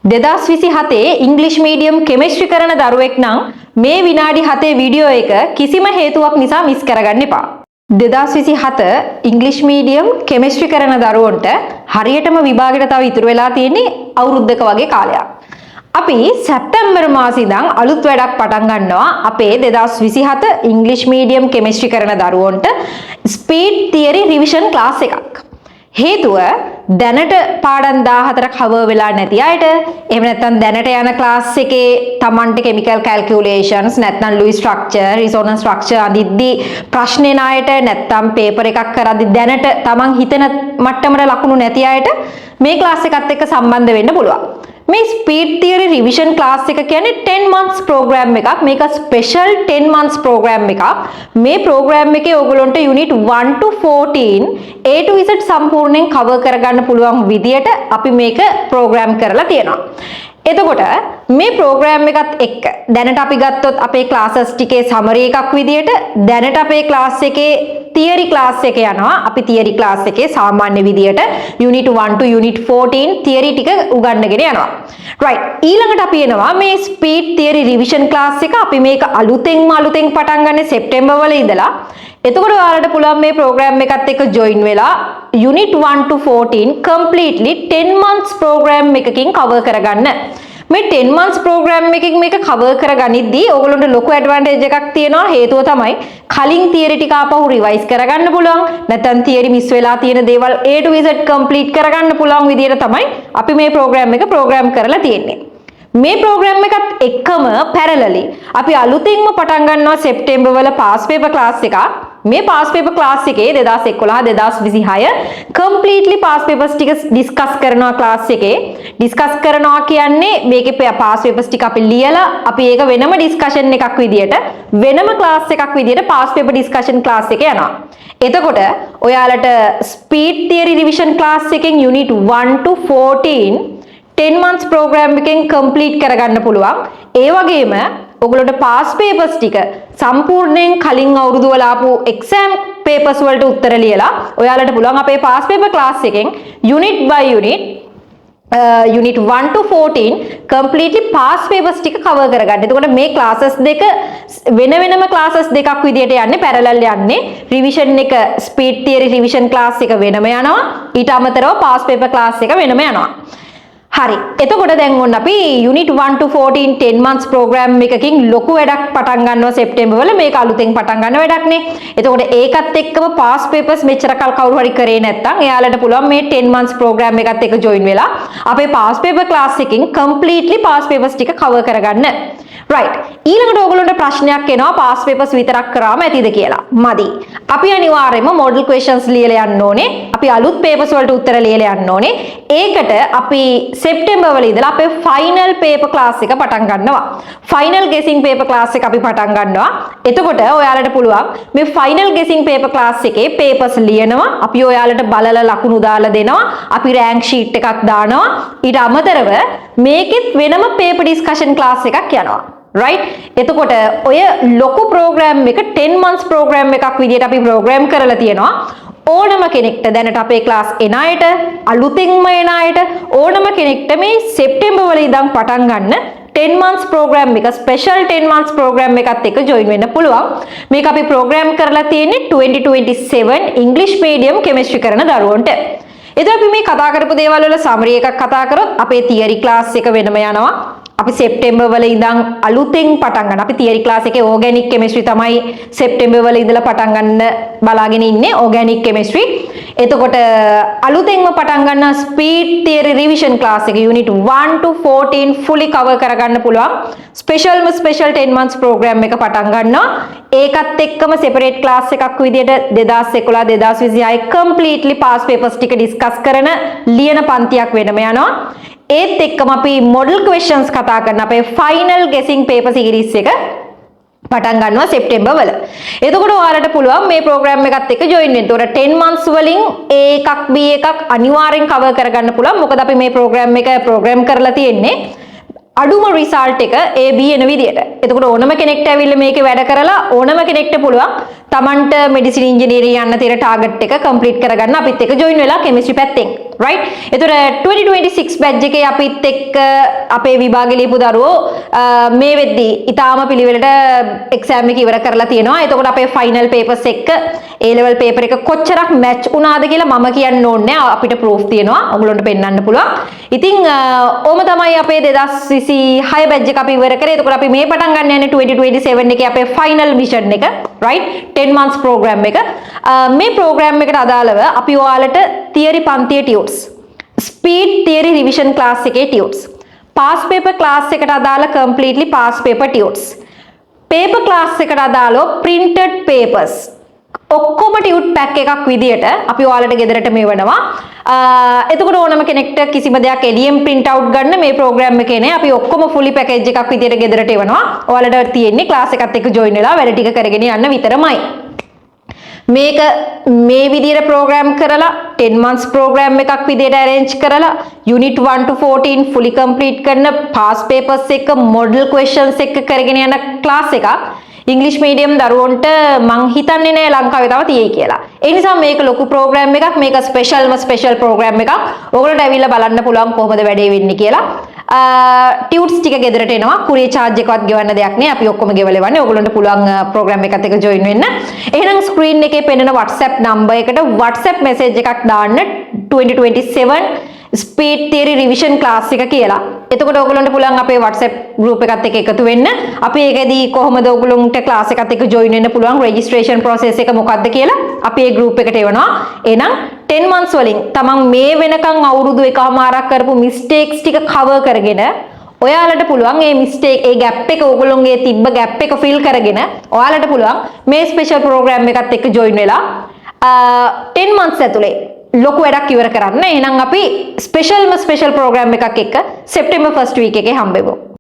2027 ඉංග්‍රීසි medium chemistry කරන දරුවෙක් නම් මේ විනාඩි 7 වීඩියෝ එක කිසිම හේතුවක් නිසා මිස් කරගන්න එපා. 2027 ඉංග්‍රීසි මීඩියම් කෙමිස්ට්‍රි කරන දරුවන්ට හරියටම විභාගෙට තව ඉතුරු වෙලා තියෙන්නේ අවුරුද්දක වගේ කාලයක්. අපි සැප්තැම්බර් මාසේ ඉඳන් අලුත් වැඩක් පටන් ගන්නවා අපේ 2027 ඉංග්‍රීසි මීඩියම් කෙමිස්ට්‍රි කරන දරුවන්ට ස්පීඩ් තියරි රිවිෂන් ක්ලාස් එකක්. හේතුව දැනට පාඩම් 14ක් කවර් වෙලා නැති අයට එහෙම නැත්නම් දැනට යන ක්ලාස් එකේ Tamanට chemical calculations නැත්නම් Lewis structure, resonance structure අදිද්දි ප්‍රශ්න එන අයට නැත්නම් පේපර් එකක් කරද්දි දැනට Taman හිතන මට්ටමට ලකුණු නැති අයට මේ ක්ලාස් එකත් එක්ක සම්බන්ධ වෙන්න පුළුවන්. මේ ස්පීඩ් තියරි රිවිෂන් ක්ලාස් එක කියන්නේ 10 months program එකක්. මේක ස්පෙෂල් 10 months program එකක්. මේ program එකේ ඔයගොල්ලන්ට unit 1 to 14 A to Z සම්පූර්ණයෙන් cover කරගන්න පුළුවන් විදියට අපි මේක program කරලා තියෙනවා. එතකොට මේ program එකත් එක්ක දැනට අපි ගත්තොත් අපේ classes ටිකේ summary එකක් විදියට දැනට අපේ class එකේ theory class එක යනවා. අපි theory class එකේ සාමාන්‍ය විදියට unit 1 to unit 14 theory ටික උගන්වගෙන යනවා. right ඊළඟට අපි එනවා මේ speed theory revision class එක අපි මේක අලුතෙන් පටන් ගන්න සෙප්තැම්බර් වල ඉඳලා. එතකොට ඔයාලට පුළුවන් මේ program එකත් එක්ක join වෙලා unit 1 to 14 completely 10 months program එකකින් cover කරගන්න. මේ 10 months program එකකින් මේක cover කරගනිද්දී ඕගොල්ලන්ට ලොකු advantage එකක් තියෙනවා. හේතුව තමයි කලින් theory ටික ආපහු revise කරගන්න පුළුවන්. නැත්නම් theory miss වෙලා තියෙන දේවල් A to Z complete කරගන්න පුළුවන් විදියට තමයි අපි මේ program එක program කරලා තියෙන්නේ. මේ program එකත් එක්කම parallelly අපි අලුතින්ම පටන් ගන්නවා සෙප්තැම්බර් වල pass paper class එකක්. මේ pass paper class එකේ 2011 2026 completely pass papers ටික discuss කරනවා class එකේ. discuss කරනවා කියන්නේ මේකේ pass papers ටික අපි ලියලා අපි ඒක වෙනම discussion එකක් විදියට වෙනම class එකක් විදියට pass paper discussion class එක යනවා. එතකොට ඔයාලට speed theory revision class එකෙන් unit 1 to 14 10 months program එකෙන් complete කරගන්න පුළුවන්. ඒ වගේම ඔයගොල්ලෝට pass papers ටික සම්පූර්ණයෙන් කලින් අවුරුදු වල ආපු exam papers වලට උත්තර ලියලා ඔයාලට පුළුවන් අපේ pass paper class එකෙන් unit by unit 1 to 14 completely pass papers ටික cover කරගන්න. එතකොට මේ classes දෙක වෙනම classes දෙකක් විදියට යන්නේ parallel යන්නේ. revision එක speed theory revision class එක වෙනම යනවා. ඊට අමතරව pass paper class එක වෙනම යනවා. හරි. එතකොට දැන් ඔන්න අපි unit 1 to 14 10 months program එකකින් ලොකු වැඩක් පටන් ගන්නවා සෙප්තැම්බර් වල. මේක අලුතෙන් පටන් ගන්න වැඩක් නේ. එතකොට ඒකත් එක්කම pass papers මෙච්චර කල් කවුරු හරි කරේ නැත්නම් එයාලට පුළුවන් මේ 10 months program එකත් එක්ක join වෙලා අපේ pass paper class එකකින් completely pass papers ටික cover කරගන්න. right ඊළඟට ඕගොල්ලන්ට ප්‍රශ්නයක් එනවා pass papers විතරක් කරාම ඇතිද කියලා. මදි. අපි අනිවාර්යයෙන්ම model questions ලියලා යන්න ඕනේ. අපි අලුත් papers වලට උත්තර ලියලා යන්න ඕනේ. ඒකට අපි සෙප්තැම්බර් වල ඉඳලා අපේ final paper class එක පටන් ගන්නවා. final guessing paper class එක අපි පටන් ගන්නවා. එතකොට ඔයාලට පුළුවන් මේ final guessing paper class එකේ papers ලියනවා. අපි ඔයාලට බලලා ලකුණු දාලා දෙනවා. අපි rank sheet එකක් දානවා. ඊට අමතරව මේකෙත් වෙනම paper discussion class එකක් යනවා. right එතකොට ඔය ලොකු program එක 10 months program එකක් විදියට අපි program කරලා තියෙනවා. ඕනම කෙනෙක්ට දැනට අපේ class එන අයට අලුතින්ම එන අයට ඕනම කෙනෙක්ට මේ සෙප්තැම්බර් වල ඉඳන් පටන් ගන්න 10 months program එක special 10 months program එකත් එක්ක join වෙන්න පුළුවන්. මේක අපි program කරලා තියෙන්නේ 2027 English medium chemistry කරන දරුවන්ට. එතකොට අපි මේ කතා කරපු දේවල් වල summary එකක් කතා කරොත් අපේ theory class එක වෙනම යනවා. අපි සෙප්තැම්බර් වල ඉඳන් අලුතෙන් පටන් ගන්න. අපි theory class එකේ organic chemistry තමයි සෙප්තැම්බර් වල ඉඳලා පටන් ගන්න බලාගෙන ඉන්නේ organic chemistry. එතකොට අලුතෙන්ම පටන් ගන්න speed theory revision class එක unit 1 to 14 fully cover කරගන්න පුළුවන්. special 10 months program එක පටන් ගන්නවා. ඒකත් එක්කම separate class එකක් විදියට 2011 2026 completely pass papers ටික discuss කරන ලියන පන්තියක් වෙනම යනවා. ඒත් එක්කම අපි model questions කතා කරන අපේ final guessing paper series එක පටන් ගන්නවා සෙප්තැම්බර් වල. එතකොට ඔයාලට පුළුවන් මේ program එකත් එක්ක join වෙන්න. ඒතකොට 10 months වලින් A එකක් B එකක් අනිවාර්යෙන් cover කරගන්න පුළුවන්. මොකද අපි මේ program එක program කරලා තියෙන්නේ අඩුම result එක A B එන විදියට. එතකොට ඕනම කෙනෙක්ට ඇවිල්ලා මේකේ වැඩ කරලා ඕනම කෙනෙක්ට පුළුවන් තමන්ට මෙඩිසින් ඉංජිනේරින් යන්න තියෙන ටාගට් එක කම්ප්ලීට් කරගන්න අපිත් එක්ක ජොයින් වෙලා කෙමිස්ට්‍රි පැත්තෙන් right. එතකොට 2026 බැච් එකේ අපිත් එක්ක අපේ විභාගෙ ලියපු දරුවෝ මේ වෙද්දී ඊටාම පිළිවෙලට එක්සෑම් එක ඉවර කරලා තියෙනවා. එතකොට අපේ ෆයිනල් පේපර්ස් එක්ක A level paper එක කොච්චරක් මැච් වුණාද කියලා මම කියන්න ඕනේ නැහැ. අපිට ප්‍රූෆ් තියෙනවා. ඔයගොල්ලන්ට පෙන්වන්න පුළුවන්. ඉතින් ඕම තමයි අපේ 2026 බැච් එක අපි ඉවර කරේ. එතකොට අපි මේ පටන් ගන්න යන්නේ 2027 එකේ අපේ ෆයිනල් මිෂන් එක right 10 months program එක. මේ program එකට අදාළව අපි ඔයාලට theory පන්තියේ tutors, speed theory revision class එකේ tutors, past paper class එකට අදාළ completely past paper tutors, paper class එකට අදාළව printed papers ඔක්කොම ටියුට් පැක් එකක් විදියට අපි ඔයාලට ගෙදරට මෙවනවා. එතකොට ඕනම කෙනෙක්ට කිසිම දෙයක් එළියෙන් print out ගන්න මේ program එකේ නේ අපි ඔක්කොම fully package එකක් විදියට ගෙදරට එවනවා. ඔයාලට තියෙන්නේ class එකත් එක්ක join වෙලා වැඩ ටික කරගෙන යන්න විතරමයි. මේක මේ විදියට program කරලා 10 months program එකක් විදියට arrange කරලා unit 1 to 14 fully complete කරන past papers එක model questions එක කරගෙන යන class එකක් ඉංග්‍රීසි මීඩියම් දරුවන්ට මං හිතන්නේ නෑ ලංකාවේ තව තියෙයි කියලා. ඒ නිසා මේක ලොකු ප්‍රෝග්‍රෑම් එකක්. මේක ස්පෙෂල් ප්‍රෝග්‍රෑම් එකක්. ඕගොල්ලන්ට ඇවිල්ලා බලන්න පුළුවන් කොහොමද වැඩේ වෙන්නේ කියලා. ටියුට්ස් ටික ගෙදරට එනවා. කුරියර් charge එකවත් ගෙවන්න දෙයක් නෑ. අපි ඔක්කොම ගෙවලා ඉවරනේ. ඕගොල්ලන්ට පුළුවන් ප්‍රෝග්‍රෑම් එකත් එක්ක join වෙන්න. එහෙනම් ස්ක්‍රීන් එකේ පෙනෙන WhatsApp number එකට WhatsApp message එකක් දාන්න 2027 speed theory revision class එක කියලා. එතකොට ඔයගොල්ලන්ට පුළුවන් අපේ WhatsApp group එකත් එක්ක එකතු වෙන්න. අපි ඒකෙදී කොහොමද ඔයගොල්ලන්ට class එකත් එක්ක join වෙන්න පුළුවන් registration process එක මොකක්ද කියලා අපි ඒ group එකට එවනවා. එහෙනම් 10 months වලින් තමන් මේ වෙනකන් අවුරුදු එකමාරක් කරපු mistakes ටික cover කරගෙන ඔයාලට පුළුවන් මේ mistake ඒ gap එක ඔයගොල්ලෝගේ තිබ්බ gap එක fill කරගෙන ඔයාලට පුළුවන් මේ special program එකත් එක්ක join වෙලා 10 months ඇතුලේ ලොකු වැඩක් ඉවර කරන්න. එහෙනම් අපි ස්පෙෂල් ප්‍රෝග්‍රෑම් එකක් එක්ක සෙප්ටැම්බර් 1st week එකේ හම්බෙමු.